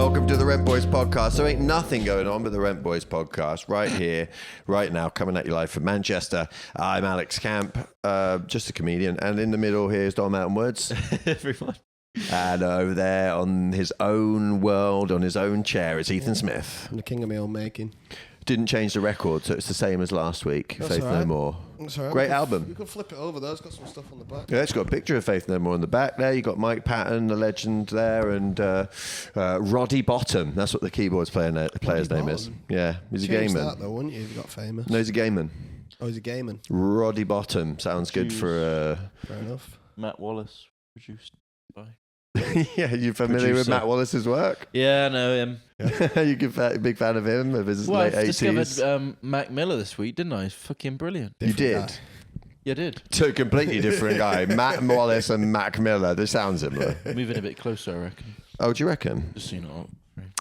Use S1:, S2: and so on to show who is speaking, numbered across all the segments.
S1: welcome to the Rent Boys podcast. There ain't nothing going on but the Rent Boys podcast right here, right now, coming at you live from Manchester. I'm Alex Camp, just a comedian, and in the middle here is Don Mountain Woods.
S2: Everyone.
S1: And over there on his own world, on his own chair, is Ethan Smith.
S3: I'm the king of my own making.
S1: Didn't change the record, so it's the same as last week.
S3: That's
S1: Faith
S3: all right.
S1: No More.
S3: That's all right.
S1: Great album.
S3: You could flip it over though. It's got some stuff on the back.
S1: Yeah, it's got a picture of Faith No More on the back there. You got Mike Patton, the legend there, and Roddy Bottom. That's what the keyboard's player's name is. Yeah, he's a
S3: Change
S1: gamer.
S3: that though, wouldn't you? If you got famous.
S1: No, he's a gamer.
S3: Oh, he's a gamer.
S1: Roddy Bottom sounds good for.
S3: Fair enough.
S2: Matt Wallace produced by.
S1: Yeah, you familiar with
S2: Producer.
S1: Matt Wallace's work?
S2: Yeah, I know him.
S1: You a big fan of him, of his
S2: Well,
S1: late
S2: I
S1: 80s?
S2: discovered Mac Miller this week, didn't I? He's fucking brilliant.
S1: You did?
S3: Guy.
S2: Yeah, I did.
S1: Two completely different guy. Matt Wallace and Mac Miller. They sound similar.
S2: Moving a bit closer, I reckon.
S1: Oh, do you reckon?
S2: Just so you know.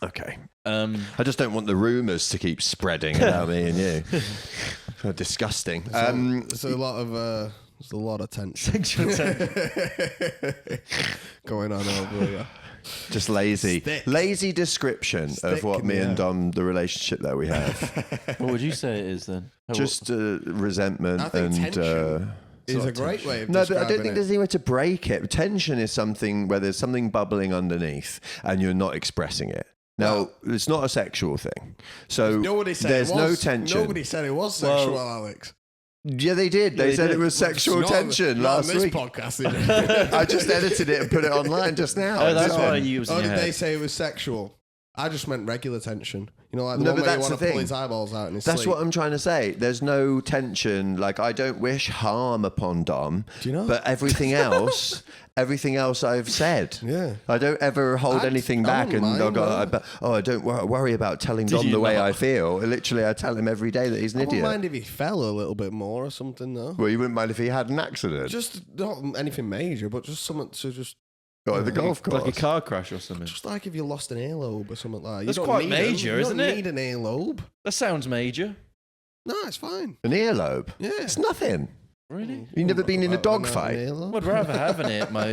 S1: Okay.
S2: I
S1: I just don't want the rumours to keep spreading about me and you. Disgusting.
S3: There's a lot of tension going on over here.
S1: Just lazy.
S3: Stick.
S1: Lazy description of
S3: Stick,
S1: what me and
S3: yeah.
S1: Dom, the relationship that we have.
S2: what would you say it is then?
S1: Just resentment
S3: I think
S1: and...
S3: tension is
S2: Sort
S3: a
S2: of
S3: great
S2: tension.
S3: way of
S1: No, but I
S3: describing
S1: don't think
S3: it.
S1: there's any way to break it. Tension is something where there's something bubbling underneath and you're not expressing it. Now, it's not a sexual thing. So
S3: Nobody said
S1: there's
S3: it was.
S1: no tension.
S3: Nobody said it was sexual, Alex.
S1: Yeah, they did. They said it was sexual
S3: Not
S1: tension
S3: not
S1: last
S3: on this
S1: week.
S3: podcast, is it?
S1: I just edited it and put it online just now.
S2: Oh, that's
S1: It's
S2: why
S1: on.
S2: you was in
S3: Oh,
S2: your
S3: did they
S2: head.
S3: say it was sexual? I just meant regular tension. You know, like the
S1: No,
S3: one
S1: but
S3: where you
S1: that's
S3: want
S1: the
S3: to pull
S1: thing.
S3: his eyeballs out in his
S1: That's
S3: sleep.
S1: what I'm trying to say. There's no tension. Like, I don't wish harm upon Dom.
S3: Do you know?
S1: But everything else I've said.
S3: Yeah.
S1: I don't ever hold anything back
S3: wouldn't
S1: and
S3: mind,
S1: I don't worry about telling Dom
S2: you
S1: the way
S2: not?
S1: I feel. Literally, I tell him every day that he's an
S3: I wouldn't
S1: idiot.
S3: mind if he fell a little bit more or something, though.
S1: Well, you wouldn't mind if he had an accident.
S3: Just not anything major, but just something to just...
S1: Or the golf course.
S2: Like a car crash or something.
S3: Just like if you lost an earlobe or something like that.
S2: That's
S3: you don't
S2: quite
S3: need
S2: major,
S3: them.
S2: isn't
S3: You
S2: it?
S3: don't need an earlobe.
S2: That sounds major.
S3: No, it's fine.
S1: An earlobe?
S3: Yeah.
S1: It's nothing.
S2: Really?
S1: You've never been in a dog
S3: An
S1: fight?
S3: earlobe?
S2: I'd rather have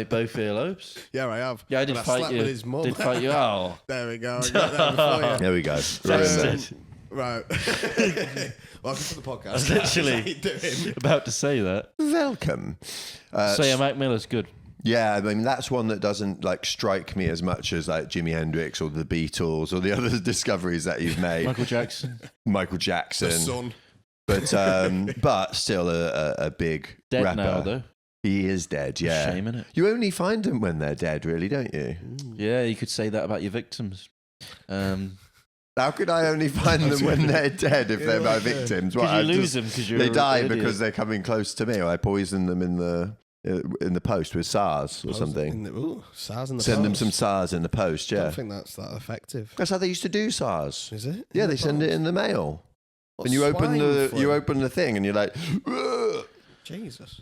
S2: both earlobes.
S3: Yeah, I have.
S2: Yeah, I did
S3: But
S2: fight
S3: slept
S2: you.
S3: with his mum.
S2: Did fight you? Oh.
S3: There we go. I got that before you.
S1: There we go.
S2: Tested.
S3: Right. Welcome to the podcast.
S2: I was literally
S3: How you doing?
S2: about to say that.
S1: Welcome.
S2: So yeah, Mac Miller's good.
S1: Yeah, I mean, that's one that doesn't like strike me as much as like Jimi Hendrix or the Beatles or the other discoveries that you've made.
S2: Michael Jackson.
S1: Michael Jackson.
S3: The sun.
S1: But still a big
S2: Dead
S1: rapper.
S2: now, though.
S1: He is dead, yeah.
S2: Shame, innit?
S1: You only find them when they're dead, really, don't you?
S2: Yeah, you could say that about your victims.
S1: How could I only find them when they're dead if they're my victims?
S2: Because you lose them because you're
S1: They
S2: an
S1: die
S2: idiot.
S1: because they're coming close to me, or I poison them in the post with SARS or something.
S3: SARS in the
S1: Send them
S3: post.
S1: some SARS in the post,
S3: I
S1: yeah.
S3: don't think that's that effective.
S1: That's how they used to do SARS.
S3: Is it?
S1: Yeah,
S3: In
S1: they
S3: the
S1: send it
S3: post?
S1: in the mail.
S3: What,
S1: And you open
S3: swine flu?
S1: the thing and you're like, "Ugh."
S3: Jesus.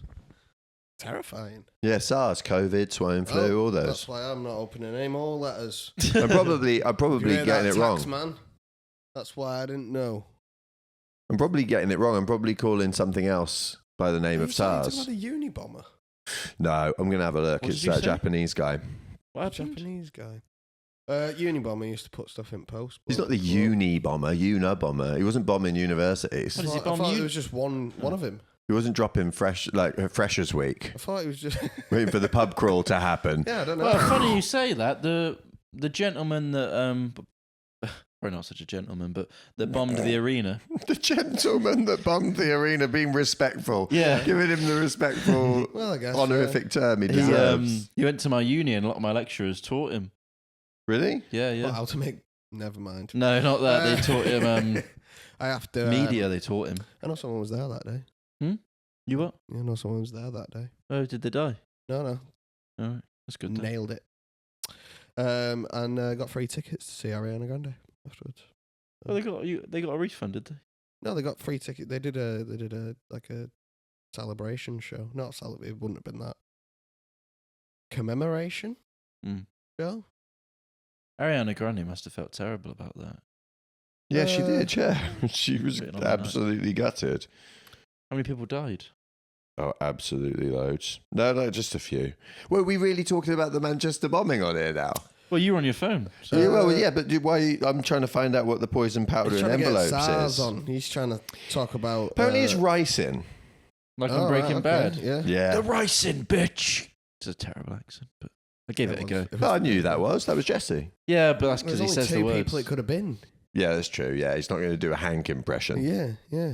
S3: Terrifying.
S1: Yeah, SARS, COVID, swine flu, all those.
S3: That's why I'm not opening any more letters.
S1: I'm probably
S3: You hear
S1: getting
S3: that,
S1: it wrong.
S3: tax man? That's why I didn't know.
S1: I'm probably getting it wrong. I'm probably calling something else by the name
S3: Are
S1: of
S3: you saying
S1: SARS.
S3: about a Unibomber?
S1: No, I'm going to have a look.
S2: What
S1: It's
S2: did you
S1: that
S2: say?
S1: Japanese guy.
S2: What happened?
S3: Japanese guy. Unibomber used to put stuff in post.
S1: He's not the uni bomber, Unabomber. He wasn't bombing universities.
S2: What is he
S3: I
S2: bomb
S3: thought
S2: you?
S3: it was just one of him.
S1: He wasn't dropping Freshers Week,
S3: I thought it was just...
S1: waiting for the pub crawl to happen.
S3: yeah, I don't know.
S2: Well, funny you say that. The gentleman that probably not such a gentleman, but that bombed the arena.
S1: The gentleman that bombed the arena, being respectful.
S2: Yeah.
S1: Giving him the respectful,
S3: Well, I guess,
S1: honorific term he
S2: He
S1: deserves.
S2: he went to my uni and a lot of my lecturers taught him.
S1: Really?
S2: Yeah, yeah.
S3: Well, how to make... Never mind.
S2: No, not that. They taught him
S3: I have to...
S2: media. They taught him.
S3: I know someone was there that day.
S2: You what?
S3: Yeah, I know someone was there that day.
S2: Oh, did they die?
S3: No.
S2: All right, that's good. Then.
S3: Nailed it. And got free tickets to see Ariana Grande afterwards.
S2: Oh, they got you. They got a refund, did they?
S3: No, they got free ticket. They did a like a celebration show. Not it wouldn't have been that. Commemoration show.
S2: Ariana Grande must have felt terrible about that.
S1: Yeah, she did, yeah. She was
S2: Written on the
S1: absolutely gutted.
S2: How many people died?
S1: Oh, absolutely loads. No, just a few. Were we really talking about the Manchester bombing on here now?
S2: Well, you were on your phone. So.
S1: Yeah, well, yeah, but why? I'm trying to find out what the poison powder
S3: He's
S1: in
S3: trying to get
S1: envelopes
S3: SARS
S1: is.
S3: on. He's trying to talk about.
S1: Apparently, it's ricin.
S2: Like on Breaking Bad.
S3: Yeah.
S1: Yeah.
S2: The ricin, bitch. It's a terrible accent, but I gave it a go.
S1: No, I knew who that was. That was Jesse.
S2: Yeah, but that's because
S3: There's
S2: he
S3: only
S2: says the
S3: two
S2: words.
S3: people it could have been.
S1: Yeah, that's true. Yeah, he's not going to do a Hank impression.
S3: Yeah.
S1: Yeah.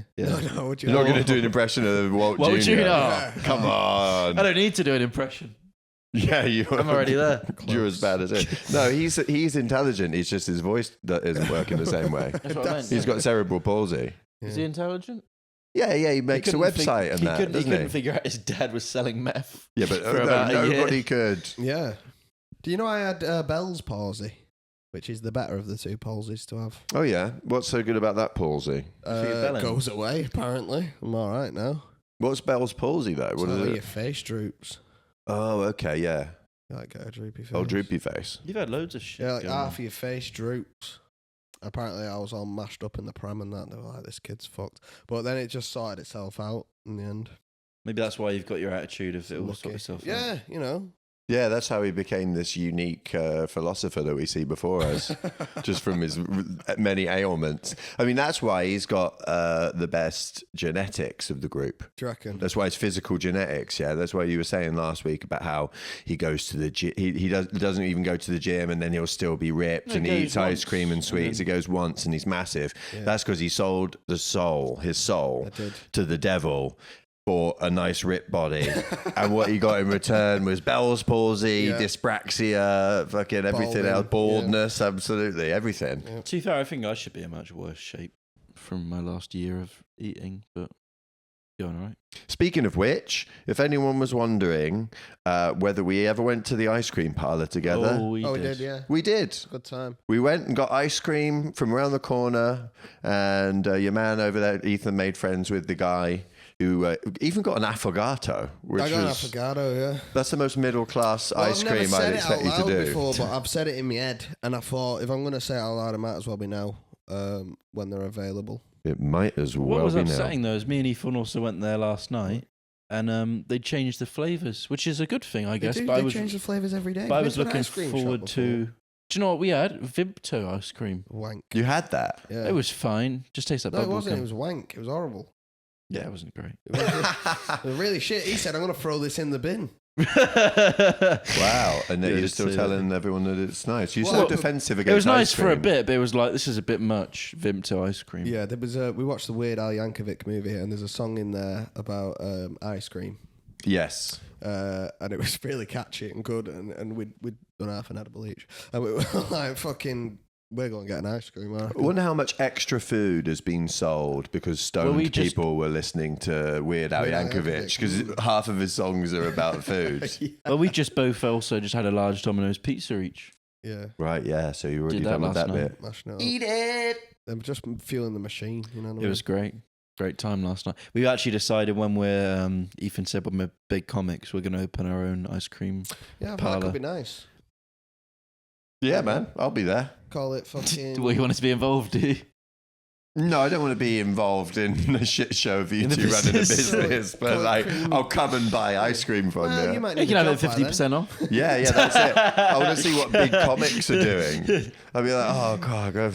S3: No, would you
S1: You're not going to do an impression of Walt
S2: What
S1: Jr.
S2: would you know?
S3: Yeah.
S1: Come on.
S2: I don't need to do an impression.
S1: Yeah,
S2: I'm already there.
S1: You're as bad as him. No, he's intelligent. It's just his voice that isn't working the same way.
S2: That's what I meant.
S1: He's got cerebral palsy.
S2: Is he intelligent?
S1: Yeah, he makes a
S2: couldn't
S1: website and that,
S2: he
S1: doesn't
S2: couldn't
S1: he?
S2: figure out his dad was selling meth.
S1: Yeah, but
S2: for about a year.
S1: nobody could.
S3: Yeah. Do you know I had Bell's palsy, which is the better of the two palsies to have?
S1: Oh, yeah. What's so good about that palsy?
S2: belly.
S3: Goes away, apparently. I'm all right now.
S1: What's Bell's palsy, though? What
S3: So
S1: is
S3: your
S1: it?
S3: face droops.
S1: Oh, okay, yeah.
S3: You like got a droopy face.
S1: Oh, droopy face.
S2: You've had loads of shit.
S3: Yeah, like
S2: going
S3: half
S2: on.
S3: of your face droops. Apparently, I was all mashed up in the pram and that. They were like, this kid's fucked. But then it just sorted itself out in the end.
S2: Maybe that's why you've got your attitude of it will sort
S3: Lucky.
S2: itself out.
S3: Yeah, you know.
S1: Yeah, that's how he became this unique philosopher that we see before us, just from his many ailments. I mean, that's why he's got the best genetics of the group.
S3: Do you reckon?
S1: That's why it's physical genetics. Yeah, that's why you were saying last week about how he goes to the gym. He doesn't even go to the gym, and then he'll still be ripped,
S2: No,
S1: and
S2: he
S1: he
S2: goes
S1: eats ice
S2: once,
S1: cream and
S2: and
S1: sweets.
S2: then-
S1: He goes once, and he's massive.
S3: Yeah.
S1: That's because he sold his soul
S3: I did.
S1: to the devil for a nice ripped body, and what he got in return was Bell's palsy,
S3: Yeah.
S1: dyspraxia, fucking everything
S3: Balding,
S1: else, baldness, absolutely everything.
S3: Yeah.
S2: To be fair, I think I should be in much worse shape from my last year of eating, but going all right.
S1: Speaking of which, if anyone was wondering whether we ever went to the ice cream parlour together,
S2: Oh, we did.
S3: Yeah.
S1: we did.
S3: Good time.
S1: We went and got ice cream from around the corner, and your man over there, Ethan, made friends with the guy who even got an affogato, which
S3: I got an
S1: was
S3: affogato, yeah.
S1: that's the most middle class
S3: Well,
S1: ice
S3: I've never
S1: cream
S3: said
S1: I'd
S3: it
S1: expect
S3: out
S1: you
S3: loud
S1: to do.
S3: before, but I've said it in my head, and I thought if I'm going to say it out loud, it might as well be now when they're available.
S1: It might as
S2: What
S1: well
S2: was
S1: be
S2: upsetting
S1: now.
S2: though is me and Ethan also went there last night, and they changed the flavours, which is a good thing, I guess.
S3: They
S2: But I was,
S3: change the flavours every day.
S2: but I
S3: Been
S2: was
S3: to an
S2: looking
S3: ice cream shop
S2: forward
S3: before?
S2: to. Do you know what we had? Vimto ice cream.
S3: Wank.
S1: You had that.
S3: Yeah.
S2: It was fine. Just tastes like
S3: No, it
S2: bubble
S3: wasn't.
S2: gum.
S3: It was wank. It was horrible.
S2: Yeah, it wasn't great.
S3: It was really shit. He said, I'm going to throw this in the bin.
S1: Wow, and then
S2: Yeah,
S1: you're
S2: it's,
S1: still telling everyone that it's nice. You're
S3: Well,
S1: so defensive against
S2: It was nice
S1: ice
S2: for a
S1: cream.
S2: bit, but it was like, this is a bit much, Vimto ice cream.
S3: Yeah, there was we watched the Weird Al Yankovic movie, and there's a song in there about ice cream.
S1: Yes.
S3: And it was really catchy and good, and we'd done half an edible each. And we were like, fucking, we're going to get an ice cream.
S1: I wonder how much extra food has been sold because stoned
S2: we just-
S1: people were listening to Weird Al
S3: Weird Al
S1: Yankovic,
S3: Yankovic.
S1: because half of his songs are about food.
S2: Well, we just both also just had a large Domino's pizza each.
S3: Yeah,
S1: Right, yeah, so you're already
S2: Did that
S1: done with
S2: last
S1: that
S2: night.
S1: bit.
S3: mashing it up.
S1: Eat it!
S3: I'm just feeling the machine, you know what I
S2: It
S3: mean?
S2: was great. Great time last night. We actually decided when we're, Ethan said when we're big comics, we're going to open our own ice cream.
S3: Yeah, that
S2: parlour.
S3: could be nice.
S1: Yeah, man, I'll be there.
S3: Call it fucking...
S2: Well, you want us to be involved, do you?
S1: No, I don't want to be involved in a shit show of you
S2: In the
S1: two running a
S2: business.
S1: business, but like, I'll come and buy ice cream from
S3: Well,
S1: you.
S3: you might
S2: You
S3: need
S2: can
S3: a
S2: have it
S3: job by then.
S2: 50% off.
S1: Yeah, that's it. I want to see what big comics are doing. I'll be like, oh god,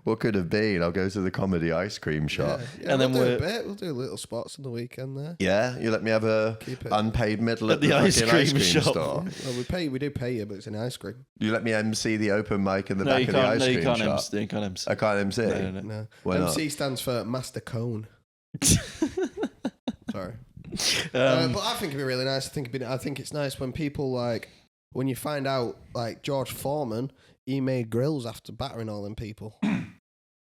S1: what could have been? I'll go to the comedy ice cream shop.
S3: Yeah,
S2: And then
S3: we'll do
S2: we're-
S3: a bit. We'll do little spots on the weekend there.
S1: Yeah, you let me have a
S3: Keep it.
S1: unpaid middle
S2: At
S1: at
S2: the
S1: the
S2: ice
S1: fucking
S2: cream shop.
S1: store.
S3: Well, we do pay you, but it's an ice cream.
S1: You let me MC the open mic in the
S2: No,
S1: back
S2: you
S1: of the
S2: can't.
S1: ice
S2: No, you
S1: cream
S2: can't.
S1: shop.
S2: MC, you can't MC.
S1: I can't MC.
S2: No.
S3: No.
S1: Why not?
S3: MC stands for Master Cone. Sorry.
S2: Um,
S3: But I think it'd be really nice. I think it's nice when people when you find out like George Foreman, he made grills after battering all them people.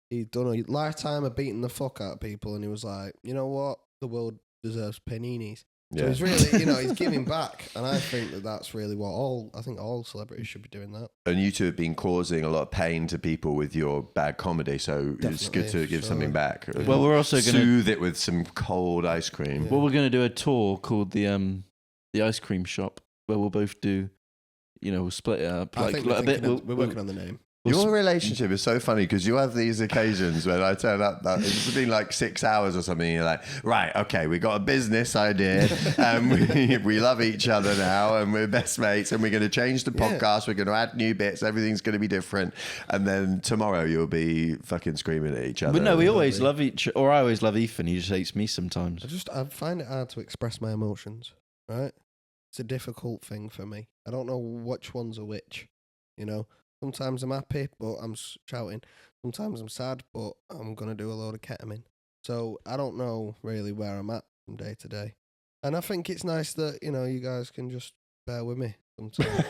S3: He'd done a lifetime of beating the fuck out of people, and he was like, you know what, the world deserves paninis. So
S1: Yeah.
S3: he's really, he's giving back, and I think that's really what all celebrities should be doing that.
S1: And you two have been causing a lot of pain to people with your bad comedy, so it's good
S3: Definitely,
S1: to give
S3: sure.
S1: something back.
S2: Well, we're also gonna-
S1: soothe it with some cold ice cream.
S3: Yeah.
S2: well, we're going to do a tour called the ice cream shop, where we'll both do, we'll split it up.
S3: I think
S2: like a bit.
S3: we're working on the name.
S1: Your relationship is so funny because you have these occasions when I turn up, it's been like 6 hours or something, and you're like, right, okay, we got a business idea and we love each other now and we're best mates and we're going to change the podcast, we're going to add new bits, everything's going to be different. And then tomorrow you'll be fucking screaming at each other.
S2: But no, we always love or I always love Ethan. He just hates me sometimes.
S3: I find it hard to express my emotions, right? It's a difficult thing for me. I don't know which ones are which, you know? Sometimes I'm happy, but I'm shouting. Sometimes I'm sad, but I'm going to do a load of ketamine. So I don't know really where I'm at from day to day. And I think it's nice that, you know, you guys can just bear with me sometimes.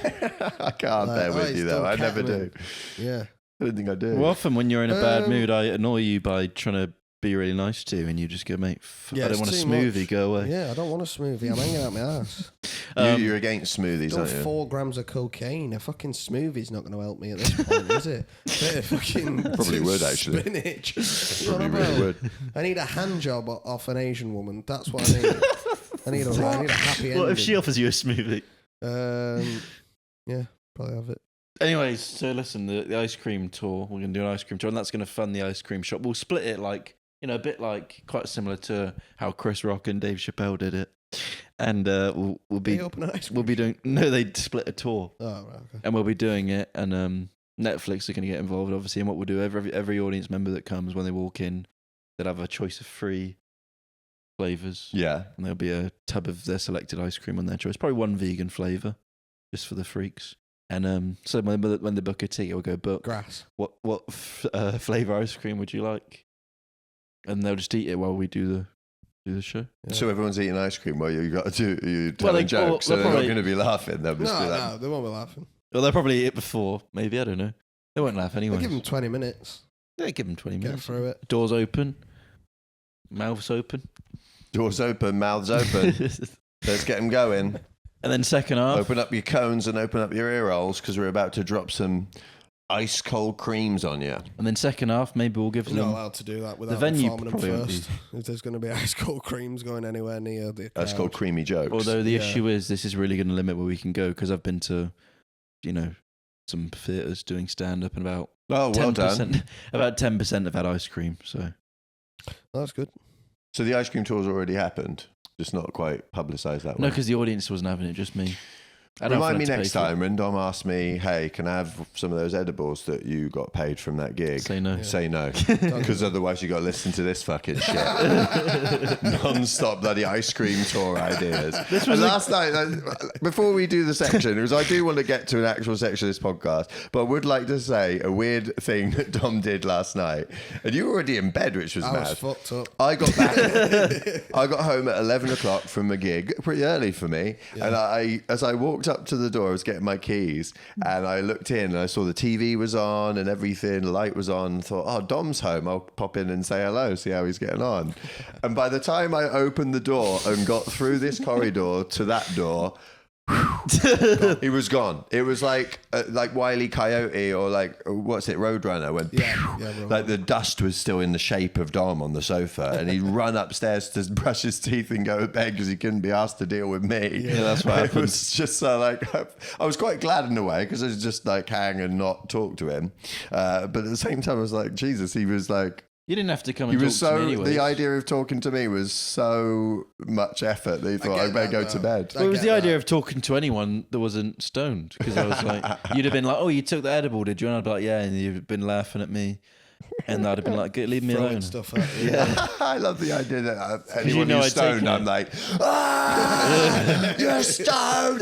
S1: I can't bear with you, though. I never do.
S3: Yeah.
S1: I don't think I do.
S2: Well, often when you're in a bad mood, I annoy you by trying to be really nice to you, and you just go, mate, I don't want a smoothie, go away.
S3: Yeah, I don't want a smoothie. I'm hanging out my ass.
S1: You're against smoothies, aren't you?
S3: 4 grams of cocaine. A fucking smoothie's not going to help me at this point, is it? Bit of fucking
S1: Probably would, actually.
S3: Spinach.
S1: Probably really would.
S3: I need a hand job off an Asian woman. That's what I need. I need a happy ending.
S2: What if she offers you a smoothie?
S3: Yeah, probably have it.
S2: Anyways, so listen, the ice cream tour, we're going to do an ice cream tour, and that's going to fund the ice cream shop. We'll split it like, you know, a bit like quite similar to how Chris Rock and Dave Chappelle did it. And we'll be
S3: open an ice cream
S2: we'll be doing they split a tour.
S3: Oh, right, okay.
S2: And we'll be doing it, and Netflix are going to get involved, obviously. And what we'll do, every audience member that comes, when they walk in, they'll have a choice of 3 flavors.
S1: Yeah.
S2: And there'll be a tub of their selected ice cream on their choice. Probably 1 vegan flavor, just for the freaks. And so when they book a ticket, we'll go, book
S3: grass.
S2: What flavor ice cream would you like? And they'll just eat it while we do the show.
S1: Yeah. So everyone's eating ice cream while you telling jokes, so they're not going to be laughing. They'll just be like,
S3: no, they won't be laughing.
S2: Well, they'll probably eat it before. Maybe, I don't know. They won't laugh anyway.
S3: Give them 20 minutes.
S2: Yeah, give them 20 minutes.
S3: Get through it.
S2: Doors open, mouths open.
S1: Doors open, mouths open. Let's get them going.
S2: And then second half.
S1: Open up your cones and open up your ear holes because we're about to drop some ice cold creams on you.
S2: And then second half, maybe we'll give them.
S3: You're not allowed to do that without
S2: venue
S3: informing them first. If there's going to be ice cold creams going anywhere near the crowd.
S1: Ice cold creamy jokes.
S2: Although the issue is, this is really going to limit where we can go, because I've been to, you know, some theatres doing stand up, and about
S1: well done.
S2: About 10% have had ice cream. So
S3: that's good.
S1: So the ice cream tour's already happened. Just not quite publicised that way.
S2: No, because the audience wasn't having it, just me.
S1: Remind me next time when Dom asks me, hey, can I have some of those edibles that you got paid from that gig?
S2: Say no.
S3: Yeah.
S1: Say no. Because otherwise you got to listen to this fucking shit. Non-stop bloody ice cream tour ideas. And last night, before we do the section, because I do want to get to an actual section of this podcast, but I would like to say a weird thing that Dom did last night. And you were already in bed, which was mad.
S3: I was fucked up.
S1: I got back. I got home at 11 o'clock from a gig, pretty early for me. Yeah. And as I walked up to the door, I was getting my keys, and I looked in and I saw the TV was on and everything, the light was on, and thought, oh, Dom's home, I'll pop in and say hello, see how he's getting on. And by the time I opened the door and got through this corridor to that door, he was gone. It was like Wile E. Coyote, or like, what's it, Roadrunner, when like the dust was still in the shape of Dom on the sofa, and he'd run upstairs to brush his teeth and go to bed because he couldn't be asked to deal with me.
S2: Yeah, that's what happened.
S1: It was just like, I was quite glad in a way, because I was just like hang and not talk to him, but at the same time I was like, Jesus, he was like,
S2: you didn't have to come and talk to me anyways.
S1: The idea of talking to me was so much effort that he thought I better go to bed.
S2: Well, it was the idea of talking to anyone that wasn't stoned, because I was like, you'd have been like, oh, you took the edible, did you? And I'd be like, yeah, and you'd been laughing at me. And I'd have been like, leave me alone.
S3: Stuff at you. Yeah.
S1: I love the idea that anyone who's stoned, I'm like, you're stoned,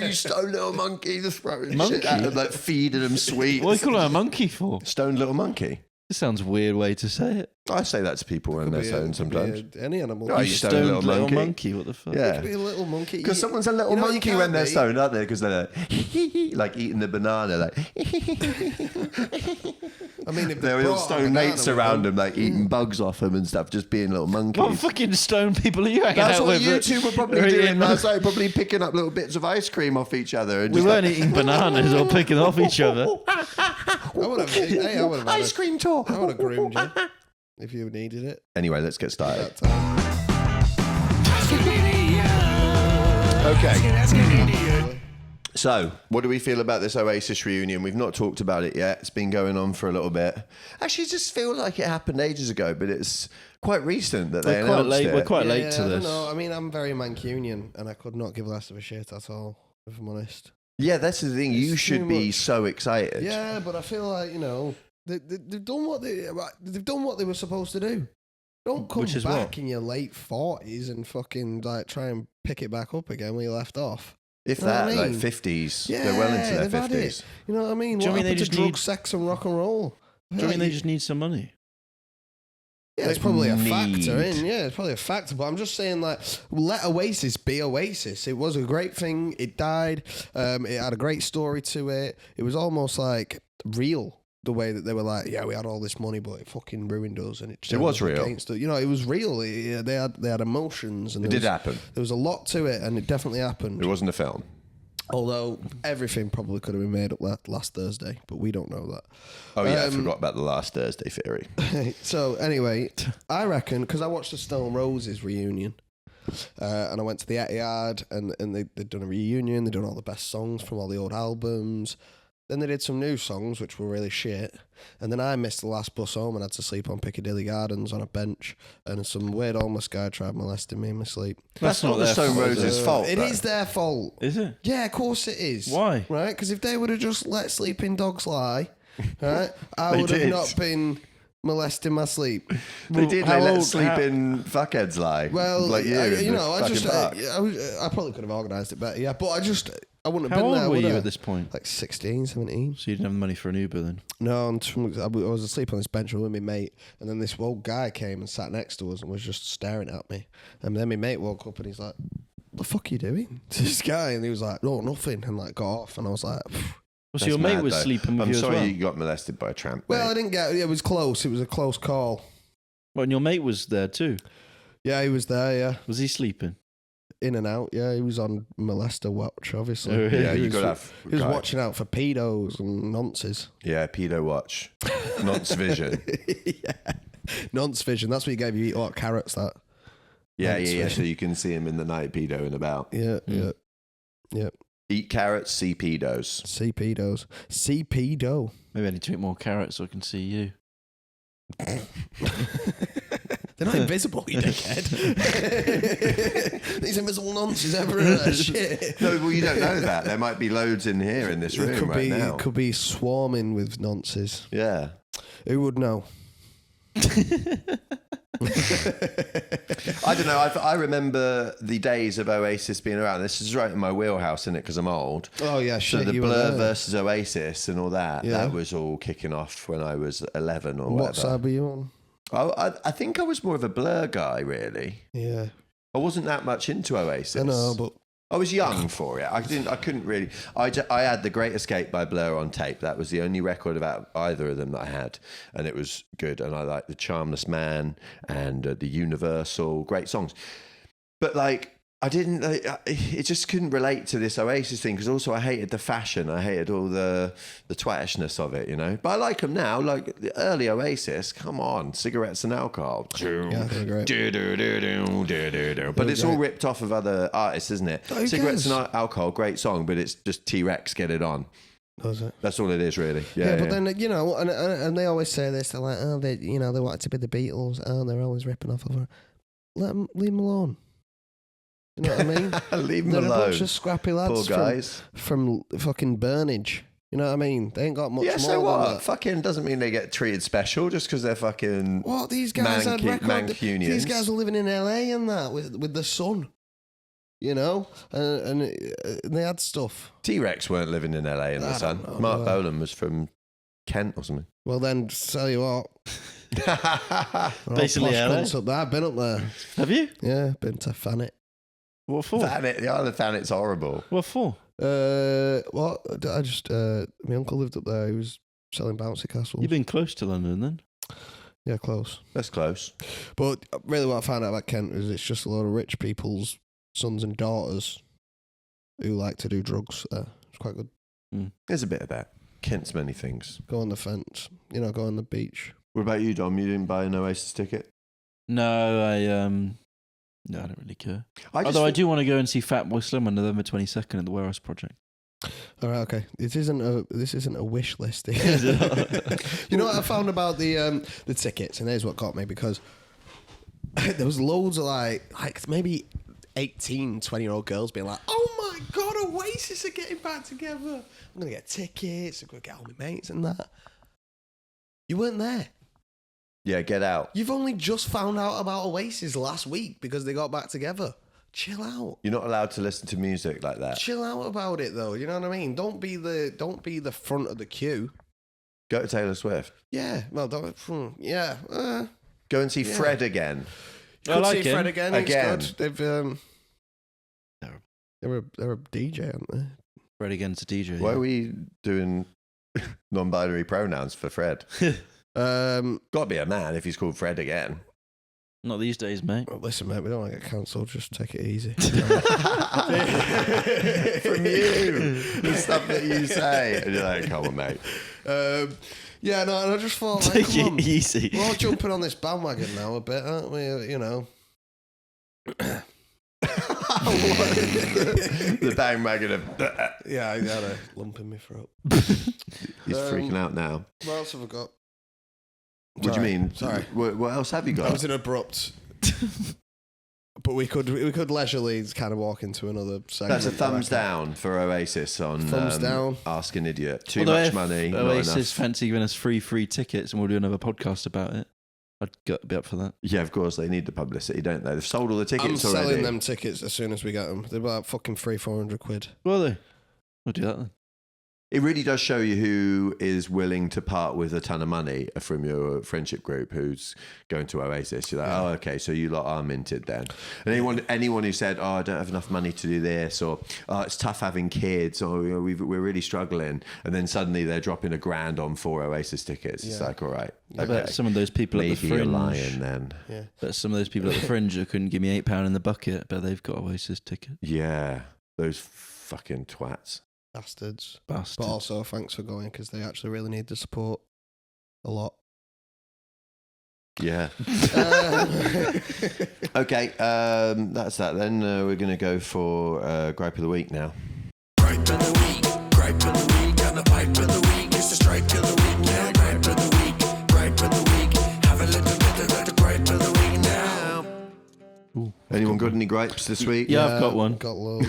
S1: you stoned little monkey, just throwing shit at them, like feeding them sweets.
S2: What do you call it a monkey for?
S1: Stoned little monkey.
S2: This sounds a weird way to say it.
S1: I say that to people when they're stoned sometimes.
S3: Any animal.
S1: Oh,
S2: you stoned little monkey. What the fuck?
S1: Yeah.
S3: It could be a little monkey.
S1: Because someone's a little monkey when they're stoned, aren't they? Because they're like eating the banana, like.
S3: I mean, if
S1: they're all stoned mates around them, like eating bugs off them and stuff, just being little monkeys.
S2: What fucking stoned people are you hanging
S1: That's
S2: out
S1: what
S2: with?
S1: you two were probably doing last night, probably picking up little bits of ice cream off each other. And
S2: we weren't eating bananas or picking off each other.
S3: I would have
S1: ice cream tour.
S3: I would have groomed you if you needed it.
S1: Anyway, let's get started.
S3: Okay.
S1: So, what do we feel about this Oasis reunion? We've not talked about it yet. It's been going on for a little bit. Actually, it just feels like it happened ages ago, but it's quite recent that they announced it.
S2: We're quite late to
S3: I
S2: this.
S3: don't know. I mean, I'm very Mancunian, and I could not give less of a shit at all, if I'm honest.
S1: Yeah, that's the thing. You
S3: It's
S1: should
S3: too
S1: be
S3: much.
S1: so excited.
S3: Yeah, but I feel like, they've done what they were supposed to do. Don't come
S2: Which is
S3: back
S2: what?
S3: in your late 40s and fucking like try and pick it back up again where you left off.
S1: If
S3: You know
S1: that,
S3: what I
S1: like
S3: mean?
S1: 50s.
S3: Yeah,
S1: They're well into their
S3: they've had
S1: 50s.
S3: it. You know what I mean?
S2: Do you
S3: What
S2: mean they
S3: happened to
S2: just
S3: drugs,
S2: need-
S3: sex, and rock and roll?
S2: Do you mean they just need some money?
S3: Yeah, it's probably a factor
S1: need.
S3: in. Yeah, it's probably a factor. But I'm just saying, like, let Oasis be Oasis. It was a great thing. It died. It had a great story to it. It was almost like real. The way that they were like, yeah, we had all this money, but it fucking ruined us, and it
S1: was real.
S3: Against it. It was real. They had emotions, and
S1: It did happen.
S3: There was a lot to it, and it definitely happened.
S1: It wasn't a film.
S3: Although everything probably could have been made up last Thursday, but we don't know that.
S1: Oh, yeah, I forgot about the last Thursday theory.
S3: So anyway, I reckon, because I watched the Stone Roses reunion, and I went to the Etihad, and they'd done a reunion. They'd done all the best songs from all the old albums. Then they did some new songs, which were really shit. And then I missed the last bus home and had to sleep on Piccadilly Gardens on a bench. And some weird homeless guy tried molesting me in my sleep.
S1: That's not the
S2: their
S1: Stone
S2: fault,
S1: Roses' fault.
S3: It
S1: though.
S3: is their fault.
S2: Is it?
S3: Yeah, of course it is.
S2: Why?
S3: Right? Because if they would have just let sleeping dogs lie, right, I
S1: They
S3: would have
S1: did.
S3: not been molesting my sleep.
S1: They did.
S2: How
S1: They let
S2: old-
S1: sleeping fuckheads lie.
S3: Well,
S1: like you.
S3: I probably could have organised it better, yeah. But I wouldn't have
S2: How
S3: been there,
S2: old were
S3: would
S2: you
S3: I?
S2: at this point?
S3: Like 16, 17.
S2: So you didn't have the money for an Uber then?
S3: No, I was asleep on this bench with my mate, and then this old guy came and sat next to us and was just staring at me. And then my mate woke up and he's like, "What the fuck are you doing?" To this guy, and he was like, "No, nothing," and like got off. And I was like,
S2: Well, so
S1: That's
S2: your mate
S1: mad,
S2: was
S1: though.
S2: sleeping with
S1: I'm
S2: you
S1: sorry
S2: as well?
S1: you got molested by a tramp.
S3: "Well, I
S1: mate.
S3: didn't get. It was close. It was a close call."
S2: Well, and your mate was there too.
S3: Yeah, he was there. Yeah,
S2: Was he sleeping?
S3: in and out. Yeah, he was on molester watch, obviously.
S2: Oh, really?
S1: Yeah,
S3: he
S1: you
S3: was,
S1: got to have.
S3: He was
S1: right.
S3: watching out for pedos and nonces.
S1: Yeah, pedo watch. Nonce vision.
S3: Yeah, nonce vision. That's what he gave you. Eat carrots. That.
S1: Yeah,
S3: Nonce
S1: yeah, yeah.
S3: vision.
S1: So you can see him in the night, pedo and about.
S3: Yeah, yeah.
S1: Eat carrots, see pedos.
S3: See pedos. See pedo.
S2: Maybe I need to eat more carrots so I can see you.
S3: They're not invisible, you dickhead. These invisible nonsense ever heard that shit.
S1: No, well, you don't know that. There might be loads in here in this room right now.
S3: It could be swarming with nonces.
S1: Yeah.
S3: Who would know?
S1: I don't know. I remember the days of Oasis being around. This is right in my wheelhouse, isn't it? Because I'm old.
S3: Oh yeah,
S1: So
S3: shit.
S1: the
S3: you were
S1: Blur
S3: there.
S1: versus Oasis and all that,
S3: Yeah.
S1: that was all kicking off when I was 11 or
S3: What
S1: whatever.
S3: side were you on?
S1: I think I was more of a Blur guy, really.
S3: Yeah,
S1: I wasn't that much into Oasis.
S3: I know, but
S1: I was young for it. I couldn't really. I had The Great Escape by Blur on tape. That was the only record about either of them that I had, and it was good. And I liked The Charmless Man and The Universal, great songs. But like, I didn't. It just couldn't relate to this Oasis thing because also I hated the fashion. I hated all the twattishness of it, you know. But I like them now. Like the early Oasis. Come on, cigarettes and alcohol.
S3: yeah, they're great.
S1: But it's all ripped off of other artists, isn't it?
S3: Oh, who
S1: Cigarettes
S3: cares?
S1: and alcohol, great song, but it's just T-Rex, get it on.
S3: Does it?
S1: That's all it is, really.
S3: Yeah, but then and they always say this. They're like, oh, they wanted to be the Beatles. Oh, they're always ripping off of her. Leave them alone. You know what I mean?
S1: Leave them
S3: They're
S1: alone.
S3: a bunch of scrappy lads
S1: Poor guys.
S3: from fucking Burnage. You know what I mean? They ain't got much
S1: Yeah,
S3: more
S1: so
S3: than
S1: what?
S3: that.
S1: Fucking doesn't mean they get treated special just because they're fucking
S3: What these guys had
S1: Mancunians.
S3: These guys are living in LA and that with the sun, you know, and they had stuff.
S1: T-Rex weren't living in LA in the
S3: I
S1: sun.
S3: don't know,
S1: Mark
S3: well.
S1: Bolan was from Kent or something.
S3: Well, then tell you what, they're all
S2: Basically
S3: posh
S2: LA.
S3: cunts up there. I've been up there.
S2: Have you?
S3: Yeah, been to Thanet.
S2: What for?
S1: Thanet, the Isle of Thanet's horrible.
S2: What for?
S3: What? I just my uncle lived up there. He was selling bouncy castles.
S2: You've been close to London then?
S3: Yeah, close.
S1: That's close.
S3: But really, what I found out about Kent is it's just a lot of rich people's sons and daughters who like to do drugs there. It's quite good.
S1: There's a bit of that. Kent's many things.
S3: Go on the fence, go on the beach.
S1: What about you, Dom? You didn't buy an Oasis ticket?
S2: No, I don't really care.
S1: I
S2: Although I do want to go and see Fatboy Slim on November 22nd at the Warehouse Project.
S3: All right, okay. This isn't a wish list. You know what I found about the tickets, and here's what got me, because there was loads of like maybe 18, 20-year-old girls being like, "Oh my god, Oasis are getting back together. I'm gonna get tickets. I'm gonna get all my mates and that." You weren't there.
S1: Yeah, get out.
S3: You've only just found out about Oasis last week because they got back together. Chill out.
S1: You're not allowed to listen to music like that.
S3: Chill out about it, though. You know what I mean? Don't be the front of the queue.
S1: Go to Taylor Swift.
S3: Yeah. Well, don't. Yeah.
S1: Go and see Fred again.
S3: Could
S2: I like
S3: see
S2: him.
S3: Fred again.
S1: Again.
S3: It's good. They've they're a DJ, aren't they?
S2: Fred against a DJ.
S1: Why are we doing non-binary pronouns for Fred? Got to be a man if he's called Fred again.
S2: Not these days, mate.
S3: Well, listen, mate. We don't want to get cancelled. Just take it easy.
S1: From you, the stuff that you say, and you're like, "Come on, mate."
S3: Yeah, no, and I just thought, like,
S2: Take
S3: come on.
S2: it easy.
S3: We're all jumping on this bandwagon now a bit, aren't we? You know.
S1: The bandwagon of
S3: Yeah, I got a lump in my throat.
S1: he's freaking out now.
S3: What else have I got?
S1: What do you mean?
S3: Sorry.
S1: What else have you
S3: That
S1: got?
S3: was an abrupt. But we could leisurely kind of walk into another segment.
S1: That's a thumbs down for Oasis on
S3: Thumbs down.
S1: Ask an Idiot. Too
S2: Although
S1: much
S2: if
S1: money, not
S2: Oasis
S1: enough.
S2: fancy giving us free tickets, and we'll do another podcast about it. I'd be up for that.
S1: Yeah, of course they need the publicity, don't they? They've sold all the
S3: I'm
S1: tickets already.
S3: selling them tickets as soon as we get them. They're about fucking £300-400.
S2: Will they? We'll do that then.
S1: It really does show you who is willing to part with a ton of money from your friendship group who's going to Oasis. You're like, oh, okay, so you lot are minted then. And anyone who said, oh, I don't have enough money to do this, or oh, it's tough having kids, or you know, we're really struggling, and then suddenly they're dropping $1,000 on 4 Oasis tickets. It's like, all right,
S2: I bet some of those people at the
S1: maybe you're
S2: Fringe.
S1: lying then.
S3: Yeah.
S2: Bet some of those people at the Fringe who couldn't give me £8 in the bucket, but they've got Oasis tickets.
S1: Yeah, those fucking twats.
S3: Bastards.
S2: Bastards.
S3: But also, thanks for going, because they actually really need the support a lot.
S1: Yeah. Okay, that's that then. We're going to go for Gripe of the Week now.
S4: Gripe of the week, gripe of the week, got the pipe of the week, it's the strike of the week, yeah, gripe of the week, gripe of the week, have a little bit of the gripe of the week now.
S2: Ooh.
S1: Anyone got any gripes this week?
S2: Yeah, I've got one.
S3: Got loads.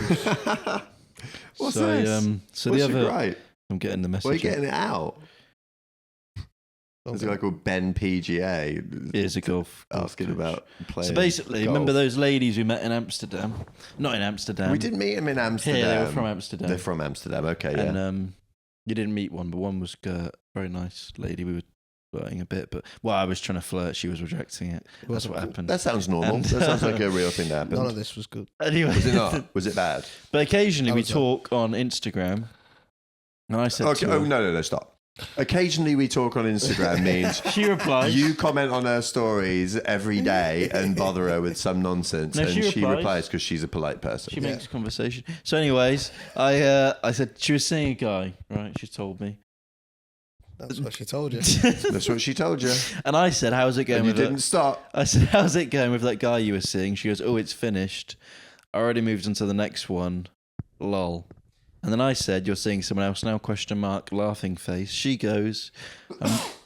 S1: What's
S2: so,
S1: this?
S2: So
S1: What's
S2: the
S1: your
S2: other,
S1: gripe?
S2: I'm getting the message.
S1: Why are you getting it out? There's a guy called Ben PGA
S2: Here's a golf
S1: asking
S2: coach.
S1: about playing.
S2: So basically,
S1: golf.
S2: remember those ladies we met in Amsterdam? Not in Amsterdam.
S1: We didn't meet them in Amsterdam.
S2: Here, they were from Amsterdam.
S1: They're from Amsterdam. Okay, yeah.
S2: And you didn't meet one, but one was a very nice lady. We were flirting a bit, but while I was trying to flirt, she was rejecting it. That's what happened.
S1: That sounds normal.
S2: And-
S1: That sounds like a real thing that
S3: None of
S1: happened.
S3: this was good.
S2: Anyway,
S1: Was it not? Was it bad?
S2: But occasionally
S3: How
S2: we
S3: was that?
S2: talk on Instagram, and I said
S1: Okay.
S2: to
S1: Oh
S2: her,
S1: no, stop. Occasionally we talk on Instagram means
S2: she replies.
S1: you comment on her stories every day and bother her with some nonsense,
S2: No,
S1: and
S2: she
S1: she
S2: replies.
S1: replies because she's a polite person.
S2: She makes conversation. So, anyways, I said she was seeing a guy, right? She told me,
S3: That's what she told you.
S1: That's what she told you.
S2: and I said, "How's it going?"
S1: And you
S2: with
S1: didn't stop.
S2: I said, "How's it going with that guy you were seeing?" She goes, "Oh, it's finished. I already moved on to the next one. Lol." And then I said, "You're seeing someone else now?" ? Laughing face. She goes,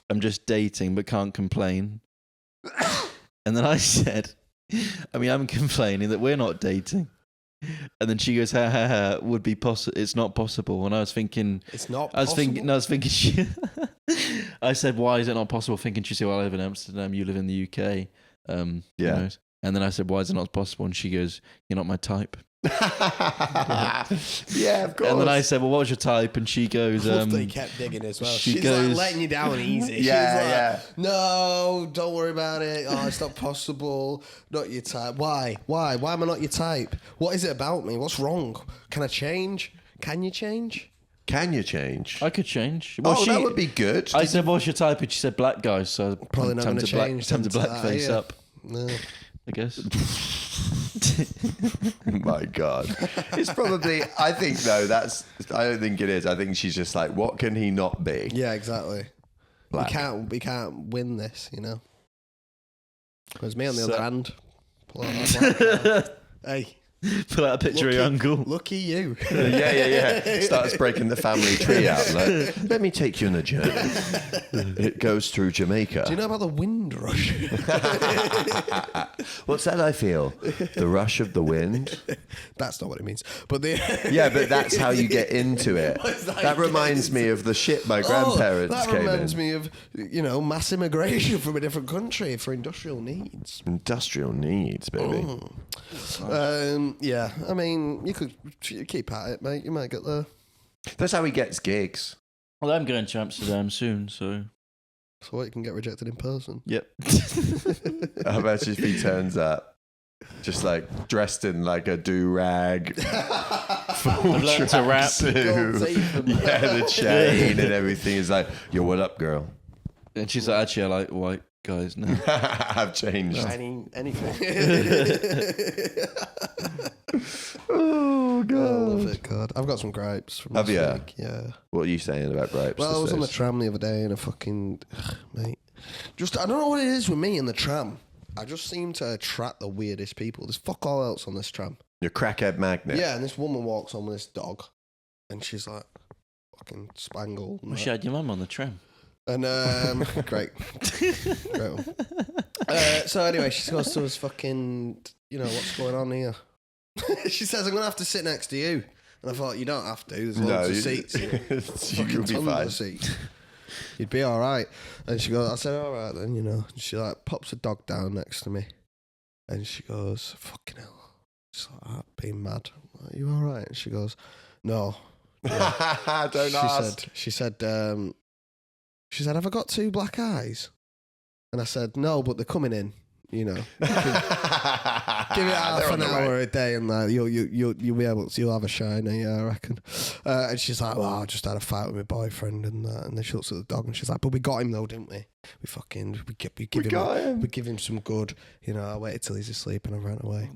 S2: I'm just dating, but can't complain." And then I said, I'm complaining that we're not dating." And then she goes, "Ha ha ha, would be possible. It's not possible." And I was thinking,
S3: It's not
S2: I was
S3: possible.
S2: thinking she. I said, "Why is it not possible?" Thinking she said, "Well, I live in Amsterdam, you live in the UK." Who
S1: Yeah.
S2: knows? And then I said, "Why is it not possible?" And she goes, "You're not my type."
S1: Yeah, of course.
S2: And then I said, "Well, what was your type?" And she goes,
S3: Love that he kept digging as well.
S2: she
S3: She's
S2: goes-
S3: like letting you down easy. She's
S1: Yeah,
S3: like, no, don't worry about it. Oh, it's not possible. Not your type. Why? Why am I not your type? What is it about me? What's wrong? Can I change? Can you change?
S1: Can you change?
S2: "I could change."
S1: That would be good.
S2: I said, "What's your type?" And she said, "Black guys." So
S3: Probably not
S2: time
S3: going to
S2: to black,
S3: change.
S2: time to
S3: them
S2: blackface
S3: that,
S2: up,
S3: No.
S2: I guess.
S1: My God. It's probably, I think though, I don't think it is. I think she's just like, what can he not be?
S3: Yeah, exactly.
S1: Black.
S3: We can't win this, you know. Whereas me on the
S2: So-
S3: other hand, pull out that black card. Hey,
S2: Pull out a picture of your uncle.
S3: Lucky you.
S1: Yeah. Starts breaking the family tree out. Like, let me take you on a journey. It goes through Jamaica.
S3: Do you know about the wind rush?
S1: What's that I feel? The rush of the wind?
S3: That's not what it means. But
S1: Yeah, but that's how you get into it. That reminds me of the shit my grandparents
S3: that
S1: came in.
S3: reminds me of, mass immigration from a different country for industrial needs.
S1: Industrial needs, baby.
S3: Yeah, I mean, you could keep at it, mate. You might get there.
S1: That's how he gets gigs.
S2: Well, I'm going to Amsterdam soon, so.
S3: So what, you can get rejected in person?
S2: Yep.
S1: How about if he turns up just like dressed in like a do-rag, full
S2: I've learned to rap.
S1: tracksuit, the chain and everything. Is like, yo, what up, girl?
S2: And she's like, actually, I like white guys now.
S1: I've changed.
S3: Anything.
S1: Oh,
S3: I
S1: God.
S3: love it, God. I've got some gripes from
S1: Have
S3: this
S1: you?
S3: week. Yeah.
S1: What are you saying about gripes?
S3: Well, I was on the tram the other day and mate. I don't know what it is with me in the tram. I just seem to attract the weirdest people. There's fuck all else on this tram.
S1: Your crackhead magnet.
S3: Yeah, and this woman walks on with this dog and she's like fucking spangled. And
S2: Wish you had your mum on the tram.
S3: And great one. So anyway, she goes to us fucking, what's going on here? She says, I'm gonna have to sit next to you. And I thought, you don't have to. There's loads of seats.
S1: You'll be fine.
S3: Seats. You'd be all right. And she goes, I said, all right then, And she like pops a dog down next to me, and she goes, fucking hell. She's like, being mad. I'm like, you all right? And she goes, no. Yeah.
S1: Don't ask.
S3: She said, have I got two black eyes? And I said, no, but they're coming in. Give it half an hour a day, and you'll be able to. You'll have a shiner, yeah, I reckon. And she's like, well, I just had a fight with my boyfriend, and then she looks at the dog, and she's like, but we got him though, didn't we? We give him some good. I waited till he's asleep, and I ran away.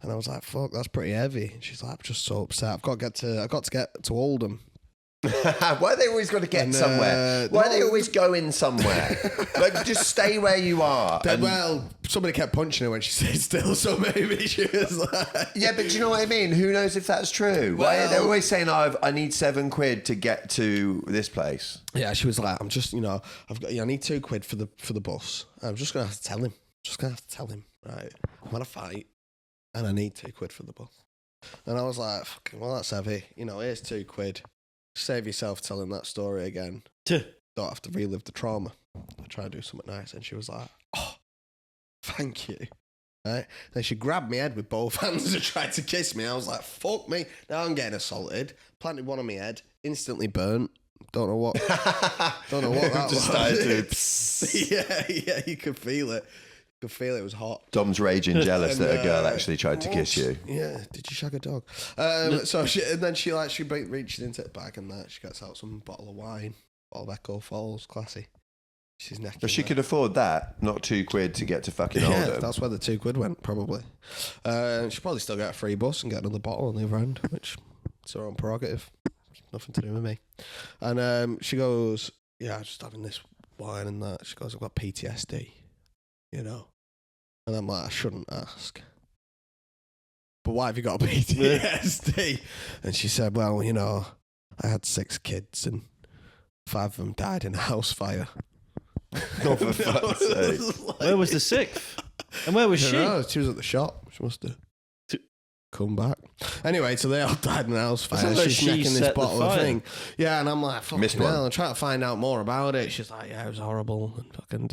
S3: And I was like, fuck, that's pretty heavy. And she's like, I'm just so upset. I got to get to Oldham.
S1: Why are they always got to get somewhere? Why are they always going somewhere? Like, just stay where you are.
S3: Well, somebody kept punching her when she stayed still, so maybe she was like...
S1: Yeah, but do you know what I mean? Who knows if that's true? Why are they always saying, I need £7 to get to this place?
S3: Yeah, she was like, I'm just, I need £2 for the bus. I'm just going to have to tell him. Right, I'm on a fight, and I need £2 for the bus. And I was like, fucking, well, that's heavy. Here's £2. Save yourself telling that story again. Don't have to relive the trauma. I try to do something nice. And she was like, oh, thank you. Right? Then she grabbed my head with both hands and tried to kiss me. I was like, fuck me. Now I'm getting assaulted. Planted one on my head. Instantly burnt. Don't know what that was. Yeah, you could feel it. Could feel it was hot.
S1: Dom's raging jealous that a girl actually tried to kiss you.
S3: Yeah, did you shag a dog? So she reached into the bag and she gets out some bottle of wine, bottle of Echo Falls, classy. She's necking.
S1: But she could afford that, not £2 to get to fucking Oldham.
S3: Yeah, that's where the £2 went, probably. She'll probably still get a free bus and get another bottle on the other end, which is her own prerogative. Nothing to do with me. And she goes, yeah, just having this wine and that. She goes, I've got PTSD, And I'm like, I shouldn't ask. But why have you got PTSD? And she said, well, I had 6 kids and 5 of them died in a house fire.
S1: Oh, for fuck's sake.
S2: Where was the 6th? And where was she?
S3: She was at the shop. She must have come back. Anyway, so they all died in a house fire.
S2: Like
S3: She's necking this bottle of thing. Yeah, and I'm like, fucking hell. I'm trying to find out more about it. She's like, yeah, it was horrible. And fucking,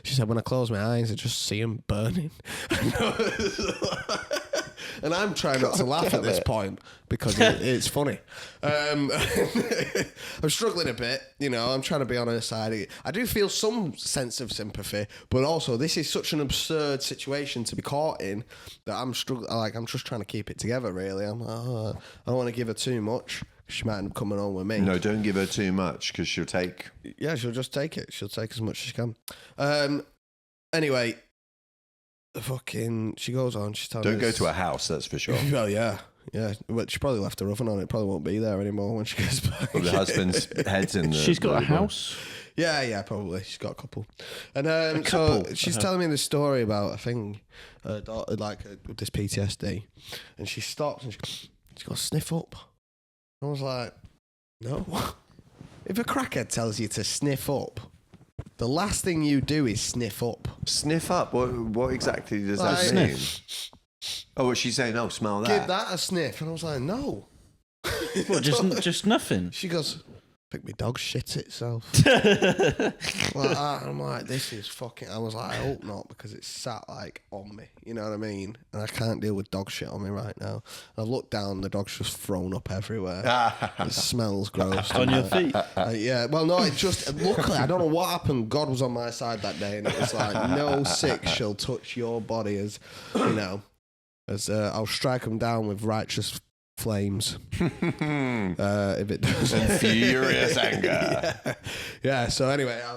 S3: she said, when I close my eyes, I just see them burning. And I'm trying not to laugh at this point because it's funny. I'm struggling a bit, I'm trying to be on her side. I do feel some sense of sympathy, but also this is such an absurd situation to be caught in that I'm struggling. Like, I'm just trying to keep it together, really. I'm like, I don't want to give her too much. She might end up coming on with me.
S1: No, don't give her too much because she'll take...
S3: Yeah, she'll just take it. She'll take as much as she can. Anyway... she goes on. She's telling
S1: Don't go to a house, that's for sure.
S3: Well, yeah. But she probably left her oven on. It probably won't be there anymore when she gets back.
S1: Well, the husband's head's in the...
S2: She's got a house?
S3: Yeah, probably. She's got a couple. And so she's telling me this story about, I think, her daughter, with this PTSD. And she stops and she's got to sniff up. I was like, no. If a crackhead tells you to sniff up, the last thing you do is sniff up.
S1: Sniff up? What exactly does that mean? Oh, what she's saying? Oh, smell that.
S3: Give that a sniff. And I was like, no.
S2: What, just nothing?
S3: She goes, I think my dog shit itself. I'm like, this is fucking... I was like, I hope not, because it's sat like on me. You know what I mean? And I can't deal with dog shit on me right now. I've looked down, the dog's just thrown up everywhere. It smells gross.
S2: On your feet?
S3: Yeah. Well, no, it just... Luckily, I don't know what happened. God was on my side that day, and it was like, no sick shall touch your body as, you know, as I'll strike them down with righteous flames. If it does.
S1: And furious anger.
S3: Yeah. So anyway, I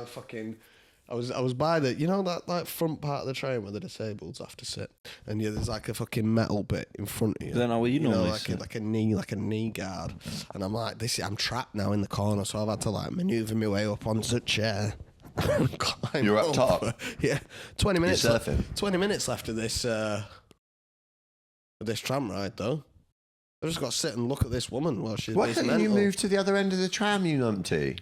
S3: was by the, you know, that front part of the train where the disableds have to sit, and there's like a fucking metal bit in front of you.
S2: Then how will you normally
S3: like a knee guard, and I'm like, I'm trapped now in the corner, so I've had to like maneuver my way up onto the chair.
S1: You're up top.
S3: Yeah. 20 minutes.
S1: You're surfing.
S3: 20 minutes left of this tram ride though. I've just got to sit and look at this woman while she's...
S1: Why can't you move to the other end of the tram, you numpty?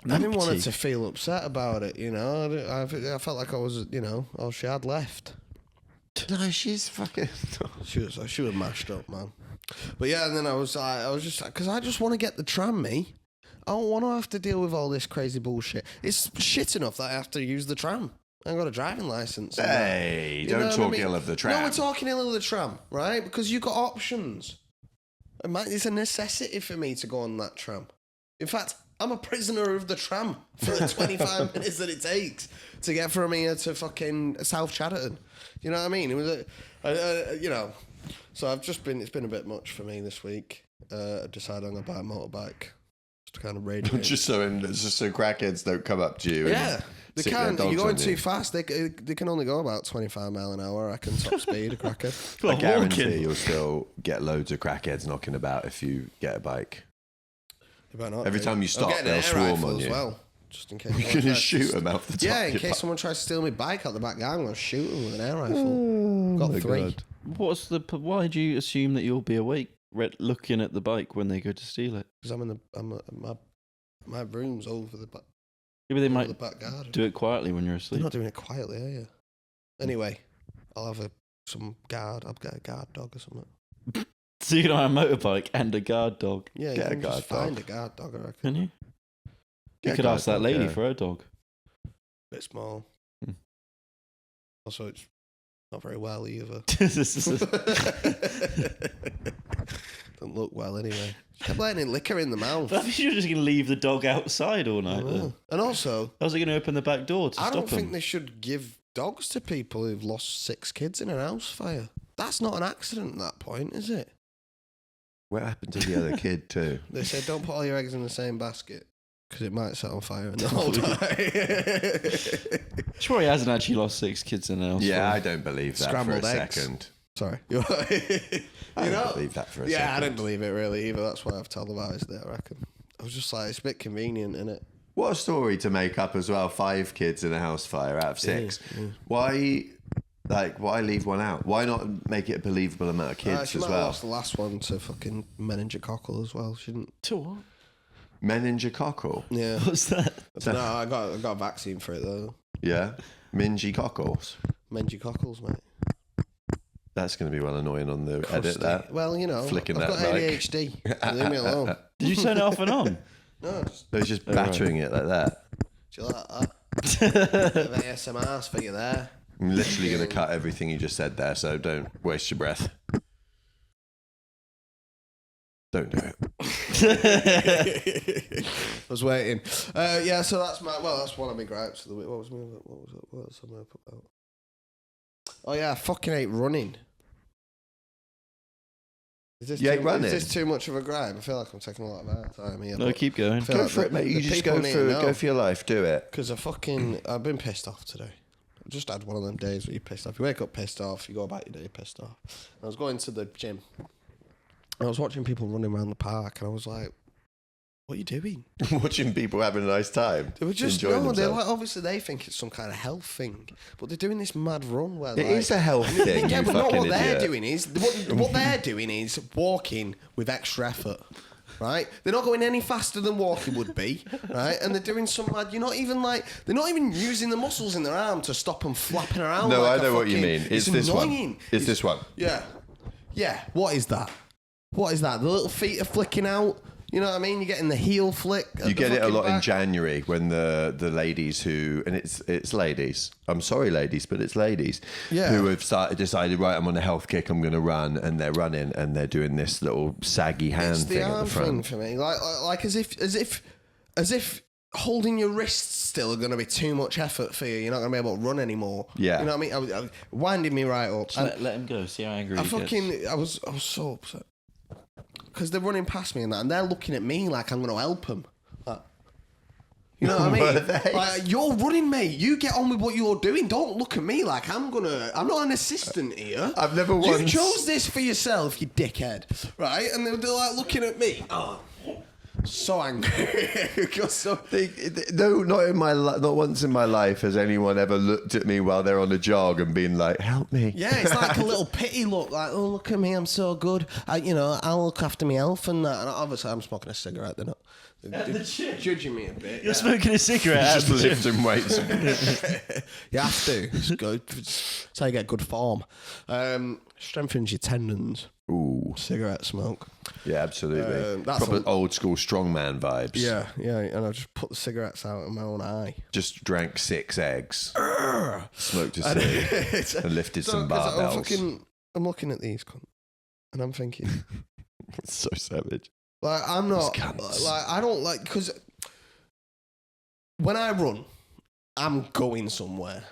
S3: I didn't want her to feel upset about it, you know. I felt like I was, you know, all she had left.
S1: No, she's fucking...
S3: She was mashed up, man. But yeah, and then I was just... Because I just want to get the tram, me. I don't want to have to deal with all this crazy bullshit. It's shit enough that I have to use the tram. I ain't got a driving license.
S1: Hey, don't talk ill of the tram.
S3: No, we're talking ill of the tram, right? Because you've got options. It's a necessity for me to go on that tram. In fact, I'm a prisoner of the tram for the 25 minutes that it takes to get from here to fucking South Chatterton. You know what I mean? It was, you know. So it's been a bit much for me this week. I decided I'm going to buy a motorbike. Just to kind of radiate.
S1: just so crackheads don't come up to you.
S3: Yeah. They can't. You're going too fast. They can only go about 25 mile an hour. I can top speed a crackhead.
S1: I guarantee you'll still get loads of crackheads knocking about if you get a bike. Every time you stop, they'll swarm on you.
S3: As well, just in case.
S1: You're going to shoot them out the top.
S3: Yeah, in case someone tries to steal my bike out the back garden, I'm going to shoot them with an air rifle. Got 3.
S2: God. Why do you assume that you'll be awake looking at the bike when they go to steal it?
S3: Because my room's over the back.
S2: Maybe they might
S3: the back garden.
S2: do it quietly when you're asleep.
S3: They're not doing it quietly, are you? Anyway, I'll have some guard. I'll get a guard dog or something.
S2: So you don't have a motorbike and a guard dog?
S3: Yeah,
S1: get
S3: you
S1: a
S3: can
S1: guard
S3: just
S1: dog.
S3: find a guard dog, I reckon.
S2: Can you? You could ask that lady for her dog.
S3: Bit small. Also, it's not very well either. Doesn't look well anyway. She kept letting it lick her in the mouth.
S2: I think you're just going to leave the dog outside all night. Then.
S3: And also,
S2: how's it going to open the back door to stop
S3: I don't think
S2: them?
S3: they should give dogs to people who've lost 6 kids in a house fire. That's not an accident at that point, is it?
S1: What happened to the other kid too?
S3: They said don't put all your eggs in the same basket because it might set on fire and they'll all die.
S2: Sure, he hasn't actually lost 6 kids in a house.
S1: Yeah, I don't believe that
S3: Scrambled
S1: for a
S3: eggs.
S1: second.
S3: Sorry.
S1: I don't believe that for a second.
S3: Yeah, I didn't believe it really either. That's why I've televised it, I reckon. I was just like, it's a bit convenient, innit?
S1: What a story to make up as well. 5 kids in a house fire out of 6.
S3: Yeah.
S1: Why leave one out? Why not make it a believable amount of kids
S3: She
S1: as
S3: might have
S1: well?
S3: lost the last one to fucking meningococcal as well. She didn't.
S2: To what?
S1: Meningococcal?
S3: Yeah.
S2: What's that?
S3: No, I got a vaccine for it though.
S1: Yeah? Mingococcals?
S3: Meningococcals, mate.
S1: That's going to be well annoying on the edit that.
S3: Well, you know,
S1: Flicking
S3: I've
S1: that
S3: got
S1: mic.
S3: ADHD. Leave me alone.
S2: Did you turn it off and on?
S3: No,
S1: They're just battering it like that.
S3: do you like that? Bit of ASMR for you there.
S1: I'm literally going to cut everything you just said there, so don't waste your breath. Don't do it.
S3: I was waiting. Yeah, so that's one of my gripes of the week. What else am I put out? Oh yeah, I fucking hate running. Is this too much of a gripe? I feel like I'm taking a lot of our time here.
S2: No, keep going.
S1: Go for it, mate. You just go for your life. Do it.
S3: Because I've been pissed off today. I just had one of them days where you're pissed off. You wake up pissed off. You go about your day pissed off. I was going to the gym. I was watching people running around the park, and I was like, what are you doing?
S1: Watching people having a nice time.
S3: They were just
S1: enjoying
S3: no. They're
S1: themselves.
S3: like obviously they think it's some kind of health thing, but they're doing this mad run where
S1: It is a health thing.
S3: Yeah,
S1: you
S3: but not
S1: fucking
S3: what they're
S1: idiot.
S3: doing is what they're doing is walking with extra effort. Right, they're not going any faster than walking would be, right? And they're doing some mad. They're not even using the muscles in their arm to stop them flapping around.
S1: No,
S3: like
S1: I know what you mean.
S3: It's
S1: this
S3: annoying.
S1: one. It's this one.
S3: Yeah, yeah. What is that? What is that? The little feet are flicking out. You know what I mean? You're getting the heel flick.
S1: You get it a lot in
S3: back.
S1: January when the ladies who, and it's ladies. I'm sorry, ladies, but it's ladies who have decided, right, I'm on a health kick, I'm going to run, and they're running and they're doing this little saggy hand
S3: It's
S1: thing
S3: the
S1: at
S3: arm
S1: the front.
S3: thing for me, like as if holding your wrists still are going to be too much effort for you. You're not going to be able to run anymore.
S1: Yeah.
S3: You know what I mean? I was winding me right up.
S2: Just let him go. See how angry he gets.
S3: I was so upset because they're running past me and they're looking at me like I'm going to help them. You know what I mean?
S1: Were they?
S3: Like, you're running, mate. You get on with what you're doing. Don't look at me like I'm not an assistant here.
S1: I've never
S3: You
S1: once-
S3: chose this for yourself, you dickhead. Right? And they're like looking at me. Oh, so angry.
S1: No, not once in my life has anyone ever looked at me while they're on a jog and been like, "Help me."
S3: Yeah, it's like a little pity look, like, oh, look at me, I'm so good. I'll look after my health and that. And obviously, I'm smoking a cigarette. They're not judging me a bit.
S2: You're smoking a cigarette.
S1: Just lifting weights.
S3: You have to. It's good. It's how you get good form. Strengthens your tendons.
S1: Ooh,
S3: Cigarette smoke.
S1: yeah, absolutely.
S3: That's
S1: Proper old school strongman vibes.
S3: Yeah. And I just put the cigarettes out in my own eye.
S1: Just drank 6 eggs, smoked a cig, and lifted some
S3: 'cause
S1: barbells.
S3: I'm looking at these, and I'm thinking,
S1: It's so savage.
S3: like, I'm not,
S1: These cunts.
S3: like, I don't like, because when I run, I'm going somewhere.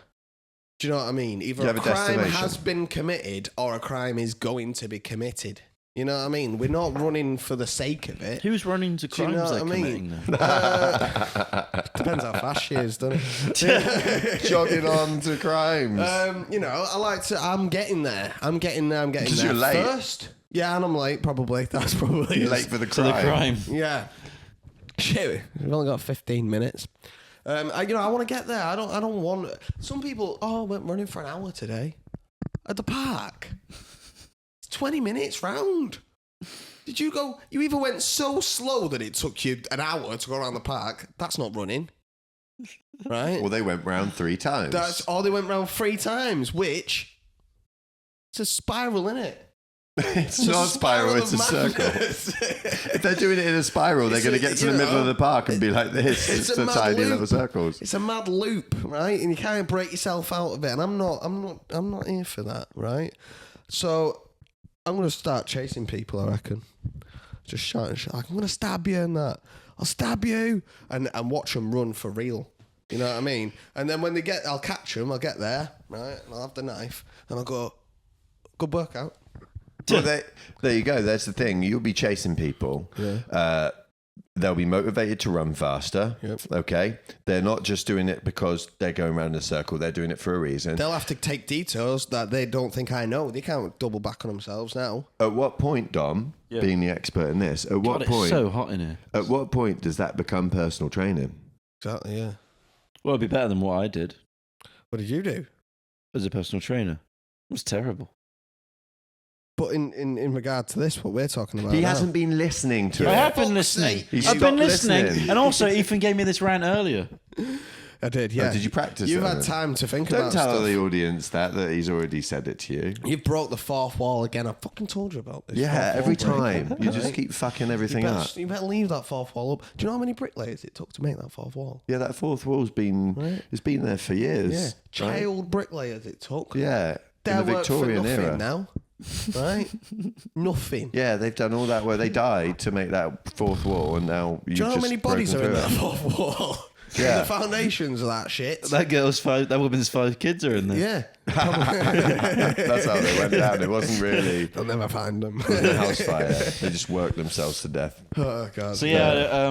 S3: Do you know what I mean? Either
S1: You
S3: a
S1: have a
S3: crime
S1: destination.
S3: has been committed or a crime is going to be committed. You know what I mean? We're not running for the sake of it.
S2: Who's running to
S3: Do you
S2: crimes
S3: know
S2: they're
S3: what I
S2: committing
S3: mean?
S2: then?
S3: Depends how fast she is, doesn't it?
S1: Jogging on to crimes.
S3: I'm getting there. I'm getting there.
S1: 'Cause
S3: there
S1: you're late.
S3: first. Yeah, and I'm late, probably. That's probably
S1: You're
S3: it.
S1: late for the
S2: To the
S1: crime.
S2: crime.
S3: Yeah. Shit, we've only got 15 minutes. I want to get there. I don't want. Some people. Oh, went running for an hour today at the park. It's 20 minutes round. Did you go? You either went so slow that it took you an hour to go around the park. That's not running, right?
S1: Well, they went round 3 times.
S3: They went round 3 times, which it's a spiral, innit?
S1: It's not a spiral, it's a circle. If they're doing it in a spiral, they're going to get to the middle of the park and be like this. It's
S3: a
S1: a
S3: mad
S1: tiny
S3: loop.
S1: little circles.
S3: It's a mad loop, right? And you can't break yourself out of it. And I'm not here for that, right? So I'm gonna start chasing people, I reckon. Just shouting, like, I'm gonna stab you and that. I'll stab you and watch them run for real. You know what I mean? And then when I'll catch them. I'll get there, right? And I'll have the knife and I'll go, good workout.
S1: Well, there you go. That's the thing. You'll be chasing people.
S3: Yeah.
S1: They'll be motivated to run faster.
S3: Yep.
S1: Okay. They're not just doing it because they're going around in a circle. They're doing it for a reason.
S3: They'll have to take details that they don't think I know. They can't double back on themselves now.
S1: At what point, Dom, being the expert in this, at what
S2: God,
S1: point?
S2: it's so hot in here.
S1: At what point does that become personal training?
S3: Exactly, yeah.
S2: Well, it'd be better than what I did
S3: What did you do?
S2: as a personal trainer. It was terrible.
S3: But in regard to this, what we're talking about
S1: He
S3: now.
S1: hasn't been listening to
S2: I
S1: it.
S2: have been
S3: fuck's
S2: listening.
S3: sake.
S1: He
S2: I've been
S1: stopped
S2: listening.
S1: listening.
S2: And also, Ethan gave me this rant earlier.
S3: I did, yeah.
S1: Oh, did you practice
S3: You've
S1: it
S3: had
S1: then?
S3: time to think
S1: Don't
S3: about
S1: tell
S3: stuff.
S1: the audience that he's already said it to you.
S3: You've broke the fourth wall again. I fucking told you about this.
S1: Yeah,
S3: Fourth
S1: every
S3: wall
S1: time.
S3: break.
S1: You just keep fucking everything up.
S3: You better leave that fourth wall up. Do you know how many bricklayers it took to make that fourth wall?
S1: Yeah, that fourth wall's been
S3: Right.
S1: it's been there for years.
S3: Yeah.
S1: right?
S3: Child bricklayers it took.
S1: Yeah,
S3: They're
S1: in the
S3: work for
S1: Victorian
S3: nothing
S1: era.
S3: now. Right? Nothing.
S1: Yeah, they've done all that where they died to make that fourth wall, and now
S3: Do you know how many bodies are in that fourth wall?
S1: Yeah.
S3: The foundations of that shit.
S2: That woman's 5 kids are in there.
S3: Yeah.
S1: That's how they went down. It wasn't really
S3: They'll never find them.
S1: a house fire. They just worked themselves to death.
S3: Oh, God.
S2: So yeah,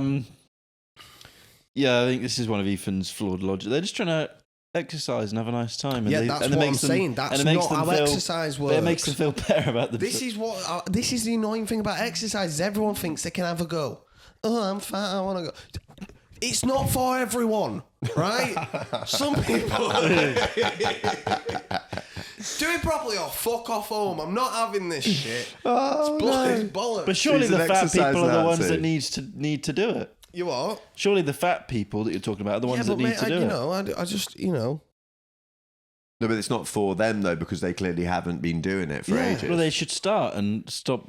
S2: I think this is one of Ethan's flawed logic. They're just trying to exercise and have a nice time. And
S3: Yeah,
S2: they,
S3: that's
S2: and it
S3: what
S2: makes
S3: I'm
S2: them,
S3: saying. That's
S2: and it makes
S3: not
S2: them
S3: how
S2: feel,
S3: exercise
S2: It makes them
S3: works.
S2: feel better about themselves.
S3: This is the annoying thing about exercise. Is everyone thinks they can have a go. oh, I'm fat, I want to go. It's not for everyone, right? Some people do it properly or fuck off home. I'm not having this shit. It's bollocks.
S2: But surely
S1: He's
S2: the
S1: an
S2: fat
S1: exercise
S2: people are the ones
S1: Nazi.
S2: that need to do it.
S3: You what?
S2: Surely the fat people that you're talking about are the ones that need to do
S3: you
S2: it.
S3: know, I just, you know.
S1: No, but it's not for them though, because they clearly haven't been doing it for ages.
S2: Well, they should start and stop,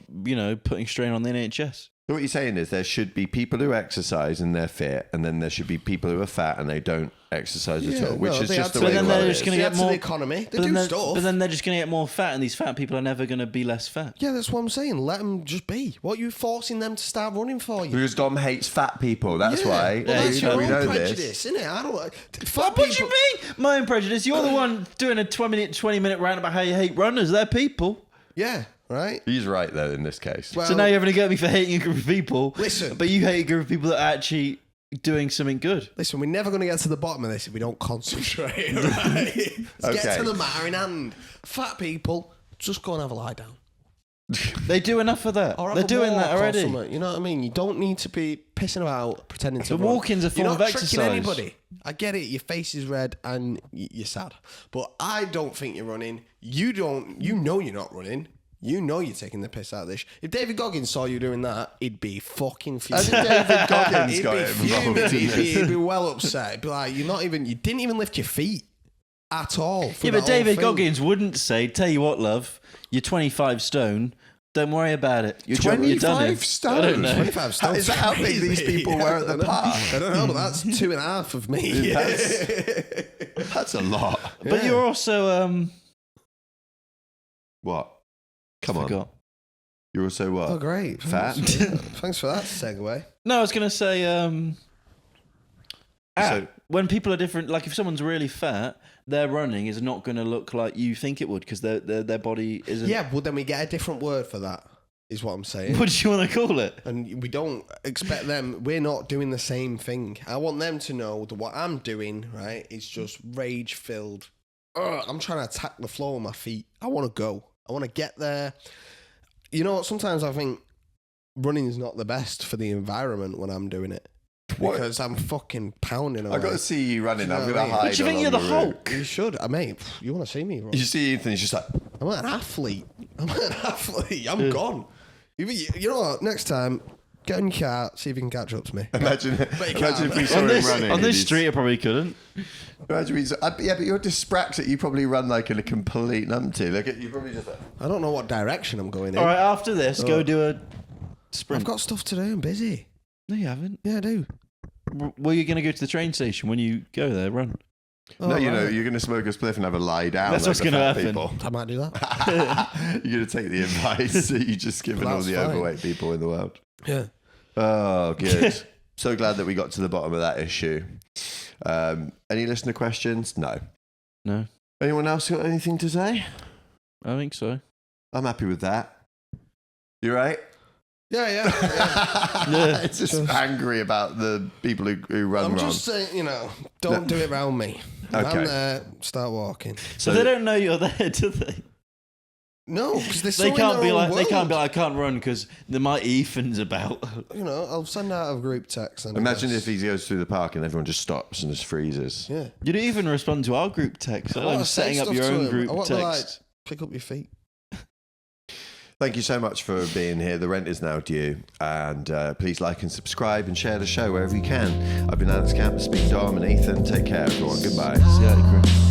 S2: putting strain on the NHS.
S1: So what you're saying is there should be people who exercise and they're fit, and then there should be people who are fat and they don't exercise at all, which is just the way
S2: But then
S1: the
S2: they're
S1: world
S2: just
S1: is.
S2: going to get
S3: to
S2: more
S3: the economy. They
S2: but
S3: do
S2: then
S3: stuff.
S2: But then they're just going to get more fat, and these fat people are never going to be less fat.
S3: Yeah, that's what I'm saying. Let them just be. What are you forcing them to start running for you?
S1: Because Dom hates fat people. That's why.
S3: Well, that's your
S1: we
S3: own
S1: know
S3: prejudice,
S1: this.
S3: isn't it? I don't like.
S2: What do you mean? My own prejudice. You're the one doing a 20-minute rant about how you hate runners. They're people.
S3: Yeah, right.
S1: He's right though in this case.
S3: Well,
S2: So now you're having to get me for hating a group of people.
S3: Listen.
S2: But you hate a group of people that are actually doing something good.
S3: listen, we're never going to get to the bottom of this if we don't concentrate. Right? Let's get to the matter in hand. Fat people, just go and have a lie down.
S2: They do enough of that.
S3: Or have
S2: They're
S3: a
S2: doing that
S3: walk or
S2: already.
S3: something, you know what I mean? You don't need to be pissing about pretending to
S2: The
S3: run.
S2: walking's a form
S3: You're
S2: of
S3: not tricking
S2: exercise.
S3: anybody. I get it. Your face is red and you're sad. But I don't think you're running. You don't. You know you're not running. You know you're taking the piss out of this. If David Goggins saw you doing that, he'd be fucking furious.
S1: David Goggins
S3: He'd
S1: got
S3: be
S1: involved in
S3: fuming.
S1: this.
S3: He'd be well upset. He'd be like, you didn't even lift your feet at all.
S2: Yeah, but David Goggins wouldn't say, tell you what, love, you're 25 stone. Don't worry about it. You're done
S1: 25
S2: it.
S1: stone.
S2: I don't know.
S3: 25 stone.
S1: Is that how big these people were at the park?
S3: I don't know, but that's 2.5 of me.
S1: That's a lot.
S2: But you're also
S1: What? Come on.
S2: forgot.
S1: You're also what?
S3: Oh, great.
S1: Fat?
S3: Thanks for that segue.
S2: No, I was gonna say
S1: So-
S2: when people are different, like if someone's really fat, their running is not going to look like you think it would because their body isn't.
S3: Yeah, well, then we get a different word for that, is what I'm saying.
S2: What do you want to call it?
S3: And we don't expect them, we're not doing the same thing. I want them to know that what I'm doing, right, is just rage filled. I'm trying to attack the floor with my feet. I want to go. I want to get there. You know what? Sometimes I think running is not the best for the environment when I'm doing it.
S1: What?
S3: Because I'm fucking pounding away.
S1: I've got to see you running.
S3: Do you
S1: I'm
S3: know
S1: going to
S3: what I mean?
S1: hide.
S2: But do you think
S1: along
S2: you're the
S1: route.
S2: Hulk?
S3: You should. Mate, you want to see me run?
S1: You see Ethan, he's just like,
S3: I'm an athlete. I'm gone. You know what? Next time, get in your car, see if you can catch up to me.
S1: imagine if we saw
S2: On
S1: him
S2: this
S1: running.
S2: on
S1: and
S2: this
S1: he's-
S2: street, I probably couldn't.
S1: Imagine yeah, but you're dyspraxic. You probably run like in a complete numpty. Look at you, probably just like.
S3: I don't know what direction I'm going in.
S2: All right, after this, go do a sprint.
S3: I've got stuff to do. I'm busy.
S2: No, you haven't.
S3: Yeah, I do.
S2: Well, you're going to go to the train station when you go there. Run.
S1: No,
S3: Oh,
S1: you know,
S3: right.
S1: you're going to smoke a spliff and have a lie down.
S2: That's
S1: like
S2: what's
S1: the
S2: gonna
S1: fat
S2: happen.
S1: people.
S3: I might do that.
S1: You're going to take the advice that you just given all
S3: That's
S1: the
S3: fine.
S1: overweight people in the world.
S3: Yeah.
S1: Oh, good. So glad that we got to the bottom of that issue. Any listener questions? No.
S2: No,
S1: Anyone else got anything to say?
S2: I think so.
S1: I'm happy with that. You right?
S3: Yeah.
S1: It's just angry about the people who run
S3: I'm
S1: wrong.
S3: just saying, don't do it around me. If
S1: Okay.
S3: I'm there, start walking.
S2: So they don't know you're there, do they?
S3: No, because
S2: They can't be like I can't run because my Ethan's about.
S3: I'll send out a group text. And
S1: Imagine if he goes through the park and everyone just stops and just freezes.
S3: Yeah.
S2: You didn't even respond to our group text.
S3: I wanna
S2: I'm
S3: say
S2: setting up
S3: stuff
S2: your
S3: to
S2: own
S3: him.
S2: group
S3: I want to,
S2: text.
S3: pick up your feet.
S1: Thank you so much for being here. The rent is now due. And please like and subscribe and share the show wherever you can. I've been Alex Campbell, Speak Dom and Ethan. Take care, everyone. Goodbye.
S2: See you later, Chris.